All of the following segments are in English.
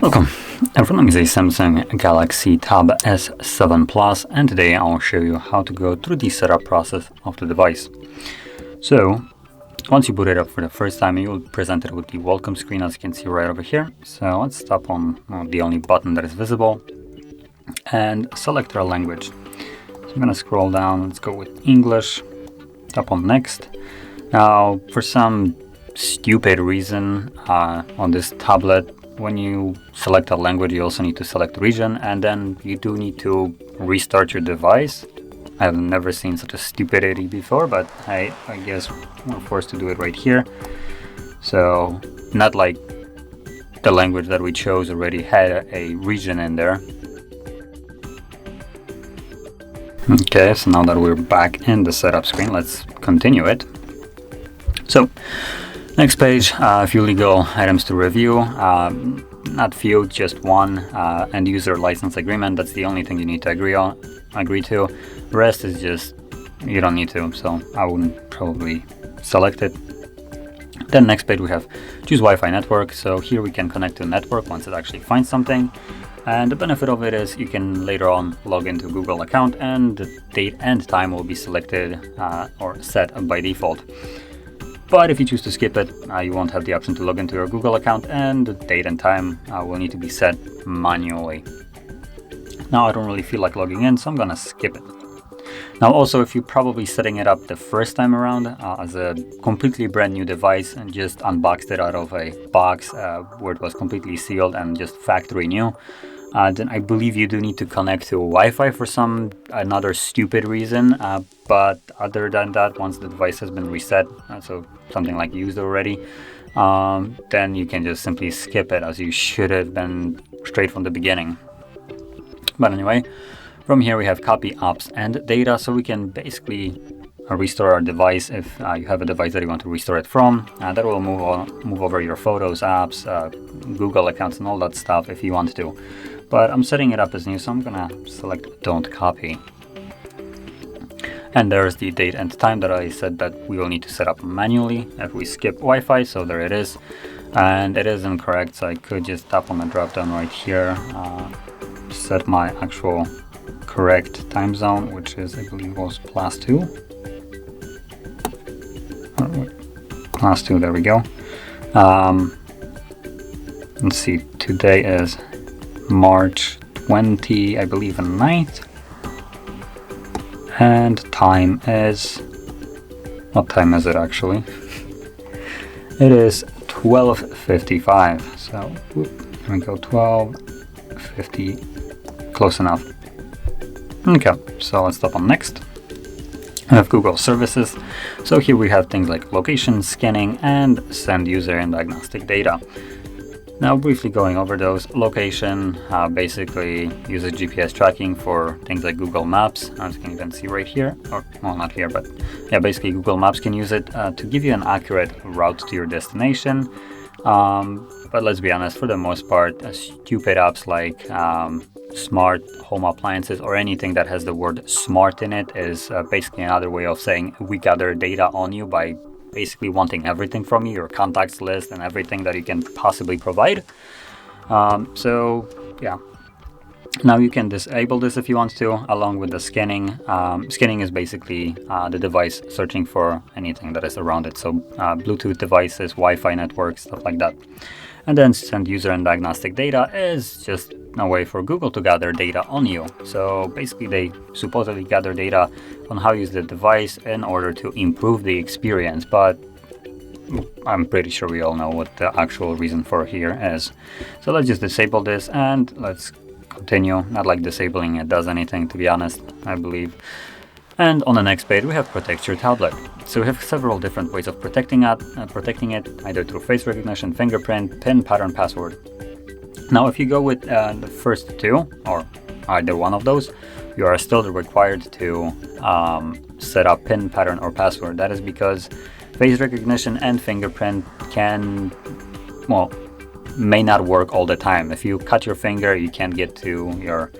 Welcome. In front of me is a Samsung Galaxy Tab S7 Plus, and today I'll show you how to go through the setup process of the device. So, once you boot it up for the first time, you'll be presented with the welcome screen, as you can see right over here. So let's tap on the only button that is visible and select our language. So I'm going to scroll down, let's go with English, tap on next. Now, for some stupid reason on this tablet, when you select a language, you also need to select region, and then you do need to restart your device. I've never seen such a stupidity before, but I guess we're forced to do it right here. So, not like the language that we chose already had a region in there. Okay, so now that we're back in the setup screen, let's continue it. So, next page, a few legal items to review. Not few, just one. End user license agreement. That's the only thing you need to agree to. The rest is just, you don't need to, so I wouldn't probably select it. Then next page we have choose Wi-Fi network. So here we can connect to a network once it actually finds something. And the benefit of it is you can later on log into Google account, and the date and time will be selected or set by default. But if you choose to skip it, you won't have the option to log into your Google account, and the date and time will need to be set manually. Now I don't really feel like logging in, so I'm gonna skip it. Now also, if you're probably setting it up the first time around as a completely brand new device and just unboxed it out of a box where it was completely sealed and just factory new, then I believe you do need to connect to Wi-Fi for another stupid reason. But other than that, once the device has been reset, so something like used already, then you can just simply skip it, as you should have been straight from the beginning. But anyway, from here we have copy apps and data, so we can basically restore our device if you have a device that you want to restore it from. That will move over your photos, apps, Google accounts, and all that stuff if you want to. But I'm setting it up as new, so I'm gonna select don't copy. And there's the date and time that I said that we will need to set up manually if we skip Wi-Fi, so there it is. And it is incorrect, so I could just tap on the drop down right here, set my actual correct time zone, which is, I believe, was +2. +2, there we go. Let's see, today is March 20, I believe, and 9th. And time is, what time is it actually? It is 12:55. So, here we go, 12:50, close enough. Okay, so let's tap on next. We have Google services. So here we have things like location, scanning, and send user and diagnostic data. Now briefly going over those. Location basically uses GPS tracking for things like Google Maps, as you can even see right here, or well, not here, but yeah, basically Google Maps can use it to give you an accurate route to your destination. But let's be honest, for the most part, stupid apps like smart home appliances or anything that has the word smart in it is basically another way of saying we gather data on you by basically wanting everything from you, your contacts list and everything that you can possibly provide. So yeah, now you can disable this if you want to, along with the scanning. Scanning is basically the device searching for anything that is around it, so Bluetooth devices, Wi-Fi networks, stuff like that. And then send user and diagnostic data is just a way for Google to gather data on you. So basically they supposedly gather data on how you use the device in order to improve the experience, but I'm pretty sure we all know what the actual reason for here is. So let's just disable this and let's continue. Not like disabling it does anything, to be honest, I believe. And on the next page, we have protect your tablet. So we have several different ways of protecting it, either through face recognition, fingerprint, PIN, pattern, password. Now, if you go with the first two, or either one of those, you are still required to set up PIN, pattern, or password. That is because face recognition and fingerprint may not work all the time. If you cut your finger, you can't get to your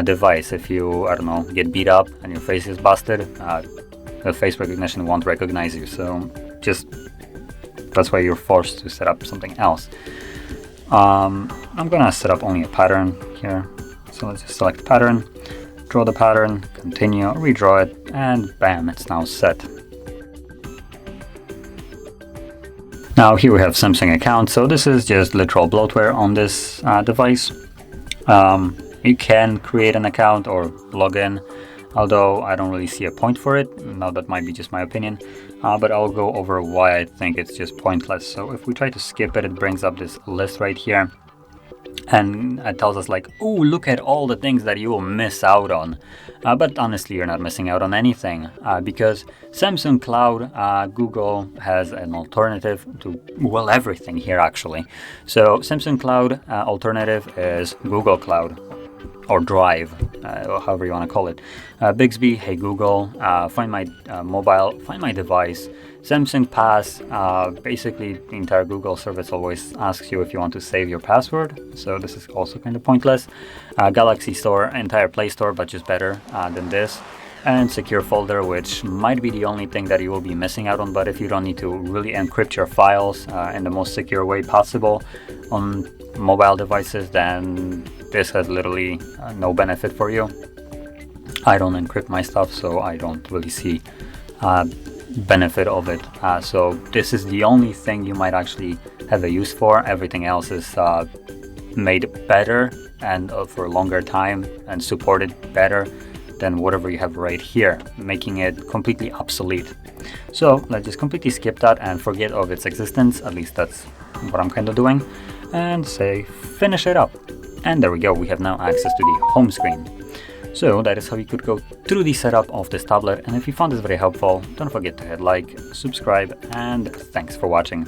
device. If you, I don't know, get beat up and your face is busted, the face recognition won't recognize you. So just that's why you're forced to set up something else. I'm gonna set up only a pattern here. So let's just select pattern, draw the pattern, continue, redraw it, and bam, it's now set. Now here we have Samsung account, so this is just literal bloatware on this device. You can create an account or log in, although I don't really see a point for it. Now that might be just my opinion, but I'll go over why I think it's just pointless. So if we try to skip it, it brings up this list right here. And it tells us like, oh, look at all the things that you will miss out on. But honestly, you're not missing out on anything because Samsung Cloud, Google has an alternative to, well, everything here actually. So Samsung Cloud alternative is Google Cloud or Drive, however you want to call it. Bixby, hey Google, find my mobile, find my device. Samsung Pass, basically the entire Google service always asks you if you want to save your password, so this is also kind of pointless. Galaxy Store, entire Play Store, but just better than this. And Secure Folder, which might be the only thing that you will be missing out on, but if you don't need to really encrypt your files in the most secure way possible on mobile devices, then this has literally no benefit for you. I don't encrypt my stuff, so I don't really see benefit of it. So this is the only thing you might actually have a use for. Everything else is made better and for a longer time and supported better than whatever you have right here, making it completely obsolete. So let's just completely skip that and forget of its existence. At least that's what I'm kind of doing, and say finish it up. And there we go, we have now access to the home screen. So that is how you could go through the setup of this tablet, and if you found this very helpful, don't forget to hit like, subscribe, and thanks for watching.